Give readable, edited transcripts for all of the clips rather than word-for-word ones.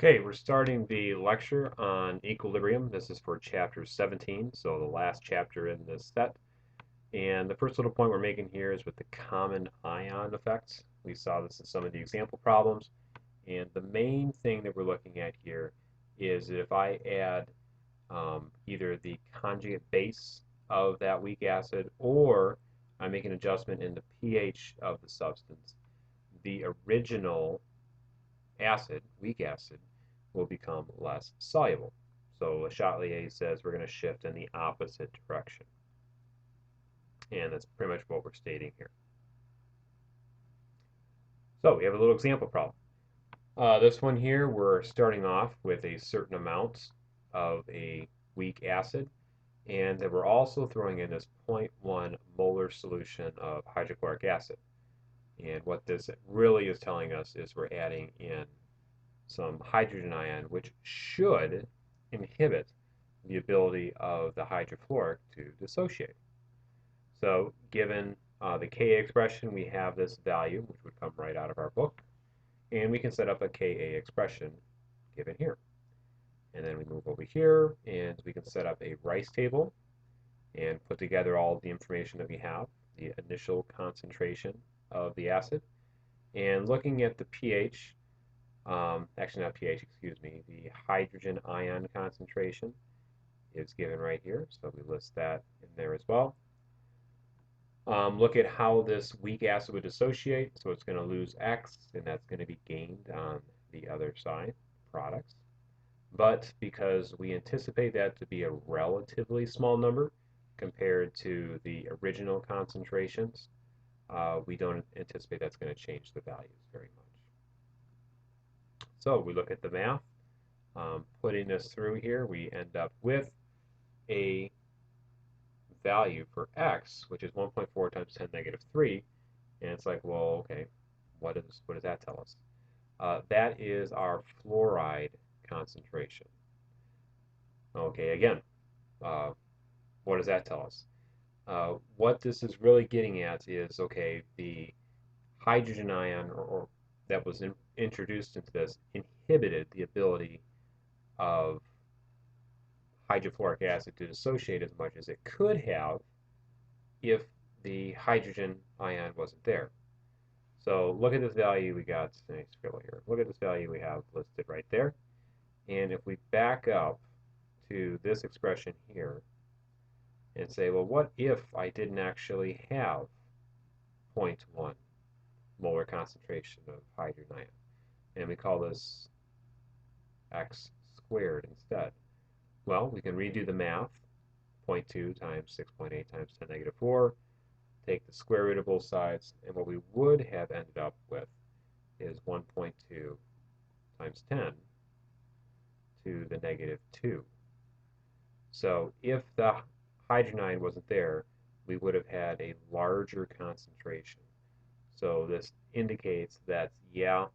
Okay, we're starting the lecture on equilibrium. This is for chapter 17, so the last chapter in this set. And the first little point we're making here is with the common ion effects. We saw this in some of the example problems. And the main thing that we're looking at here is that if I add either the conjugate base of that weak acid or I make an adjustment in the pH of the substance, the original acid, weak acid, will become less soluble. So Le Chatelier says we're going to shift in the opposite direction. And that's pretty much what we're stating here. So we have a little example problem. This one here, we're starting off with a certain amount of a weak acid, and then we're also throwing in this 0.1 molar solution of hydrochloric acid. And what this really is telling us is we're adding in some hydrogen ion, which should inhibit the ability of the hydrofluoric to dissociate. So given the Ka expression, we have this value, which would come right out of our book, and we can set up a Ka expression given here. And then we move over here, and we can set up a Rice table and put together all of the information that we have, the initial concentration of the acid, and looking at the pH, actually not pH, excuse me, the hydrogen ion concentration is given right here, so we list that in there as well. Look at how this weak acid would dissociate, so it's going to lose X, and that's going to be gained on the other side, products. But because we anticipate that to be a relatively small number compared to the original concentrations, we don't anticipate that's going to change the values very much. So we look at the math. Putting this through here, we end up with a value for x, which is 1.4 times 10 negative 3. And it's like, well, okay, what does that tell us? That is our fluoride concentration. Okay, again, what does that tell us? What this is really getting at is, okay, the hydrogen ion or that was introduced into this inhibited the ability of hydrofluoric acid to dissociate as much as it could have if the hydrogen ion wasn't there. So look at this value we got, nice scribble here. Look at this value we have listed right there. And if we back up to this expression here and say, well, what if I didn't actually have 0.1 molar concentration of hydrogen ion? And we call this x squared instead. Well, we can redo the math. 0.2 times 6.8 times 10 negative 4. Take the square root of both sides, and what we would have ended up with is 1.2 times 10 to the negative 2. So if the hydrogen ion wasn't there, we would have had a larger concentration. So this indicates that, yeah,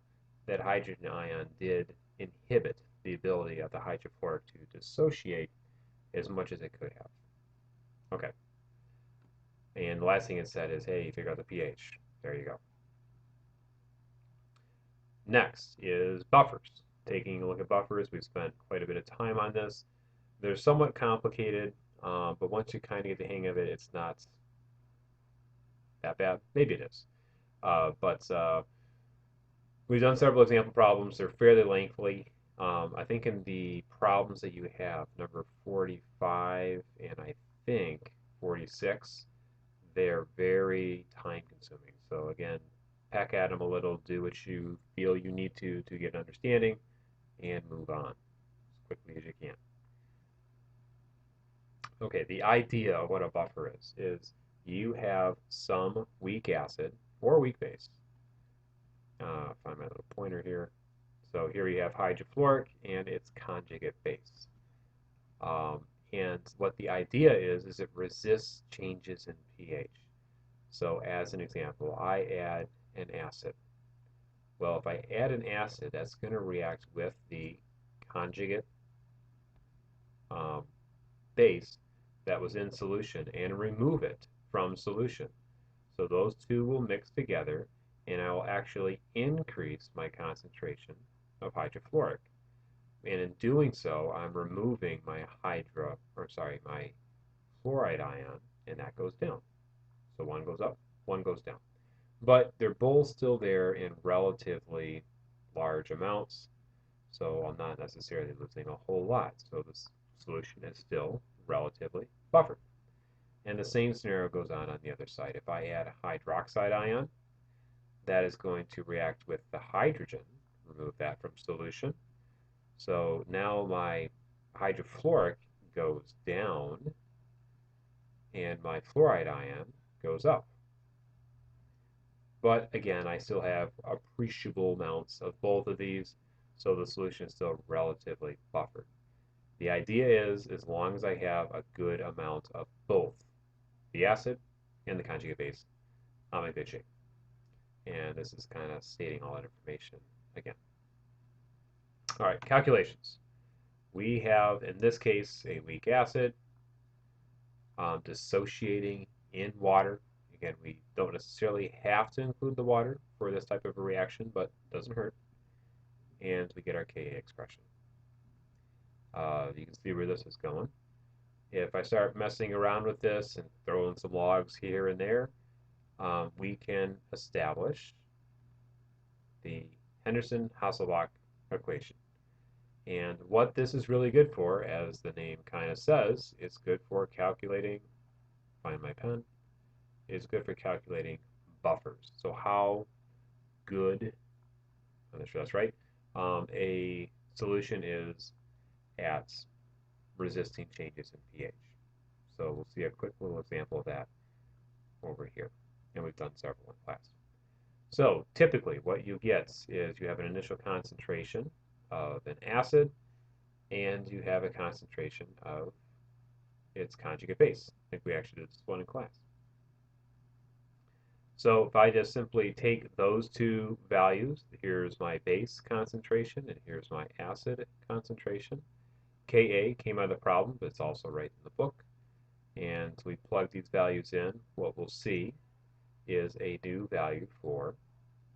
that hydrogen ion did inhibit the ability of the hydrofluoric to dissociate as much as it could have. Okay. And the last thing it said is, hey, figure out the pH. There you go. Next is buffers. Taking a look at buffers, we've spent quite a bit of time on this. They're somewhat complicated, but once you kind of get the hang of it, it's not that bad. Maybe it is. But we've done several example problems. They're fairly lengthy. I think in the problems that you have, number 45 and I think 46, they're very time consuming. So again, peck at them a little, do what you feel you need to get an understanding, and move on as quickly as you can. Okay, the idea of what a buffer is you have some weak acid or weak base. Find my little pointer here. So here we have hydrofluoric and its conjugate base. And what the idea is it resists changes in pH. So as an example, I add an acid. Well, if I add an acid, that's going to react with the conjugate base that was in solution and remove it from solution. So those two will mix together, and I will actually increase my concentration of hydrofluoric. And in doing so, I'm removing my my fluoride ion, and that goes down. So one goes up, one goes down. But they're both still there in relatively large amounts, so I'm not necessarily losing a whole lot. So this solution is still relatively buffered. And the same scenario goes on the other side. If I add a hydroxide ion, that is going to react with the hydrogen, remove that from solution. So now my hydrofluoric goes down and my fluoride ion goes up. But again, I still have appreciable amounts of both of these, so the solution is still relatively buffered. The idea is, as long as I have a good amount of both the acid and the conjugate base, I'm in good shape. And this is kind of stating all that information again. All right, calculations. We have, in this case, a weak acid dissociating in water. Again, we don't necessarily have to include the water for this type of a reaction, but it doesn't hurt. And we get our Ka expression. You can see where this is going. If I start messing around with this and throw in some logs here and there, we can establish the Henderson-Hasselbalch equation. And what this is really good for, as the name kind of says, it's good for calculating, find my pen, it's good for calculating buffers. So how good, I'm not sure that's right, a solution is at resisting changes in pH. So we'll see a quick little example of that over here. And we've done several in class. So typically what you get is you have an initial concentration of an acid and you have a concentration of its conjugate base. I think we actually did this one in class. So if I just simply take those two values, here's my base concentration and here's my acid concentration. Ka came out of the problem, but it's also right in the book. And we plug these values in. What we'll see is a new value for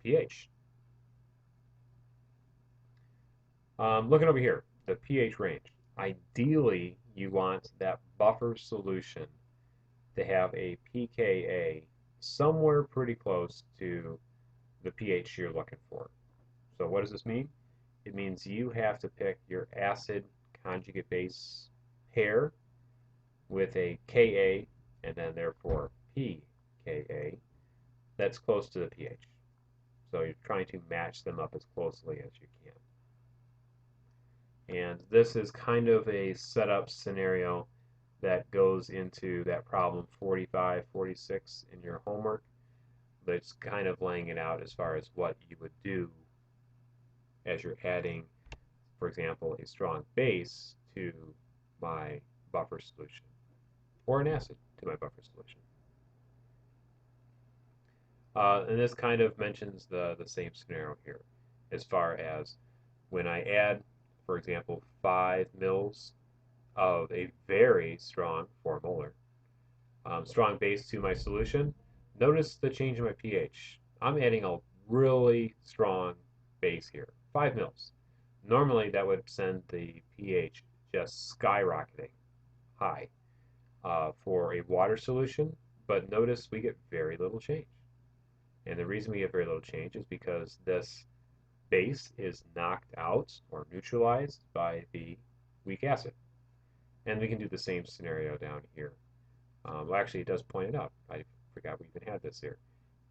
pH. Looking over here, the pH range. Ideally, you want that buffer solution to have a pKa somewhere pretty close to the pH you're looking for. So what does this mean? It means you have to pick your acid conjugate base pair with a Ka and then therefore pKa that's close to the pH. So you're trying to match them up as closely as you can. And this is kind of a setup scenario that goes into that problem 45, 46 in your homework. But it's kind of laying it out as far as what you would do as you're adding, for example, a strong base to my buffer solution, or an acid to my buffer solution. And this kind of mentions the same scenario here, as far as when I add, for example, 5 mils of a very strong 4 molar strong base to my solution, notice the change in my pH. I'm adding a really strong base here, 5 mils. Normally that would send the pH just skyrocketing high for a water solution, but notice we get very little change. And the reason we get very little change is because this base is knocked out or neutralized by the weak acid. And we can do the same scenario down here. Well, actually, it does point it out. I forgot we even had this here.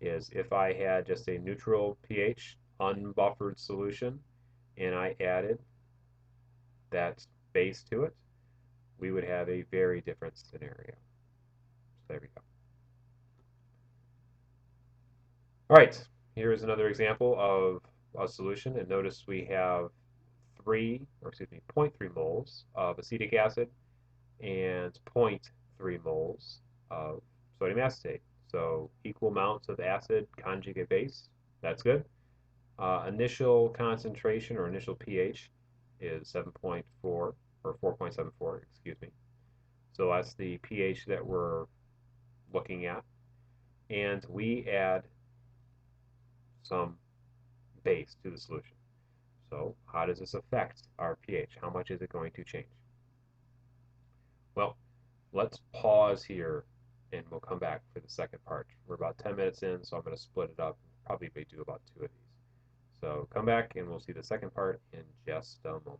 Is if I had just a neutral pH, unbuffered solution, and I added that base to it, we would have a very different scenario. So there we go. All right, here's another example of a solution, and notice we have 0.3 moles of acetic acid and 0.3 moles of sodium acetate. So equal amounts of acid conjugate base. That's good. Initial concentration or initial pH is 7.4 or 4.74, excuse me. So that's the pH that we're looking at. And we add some base to the solution. So how does this affect our pH? How much is it going to change? Well, let's pause here and we'll come back for the second part. We're about 10 minutes in, so I'm going to split it up. Probably may do about 2 of these. So come back and we'll see the second part in just a moment.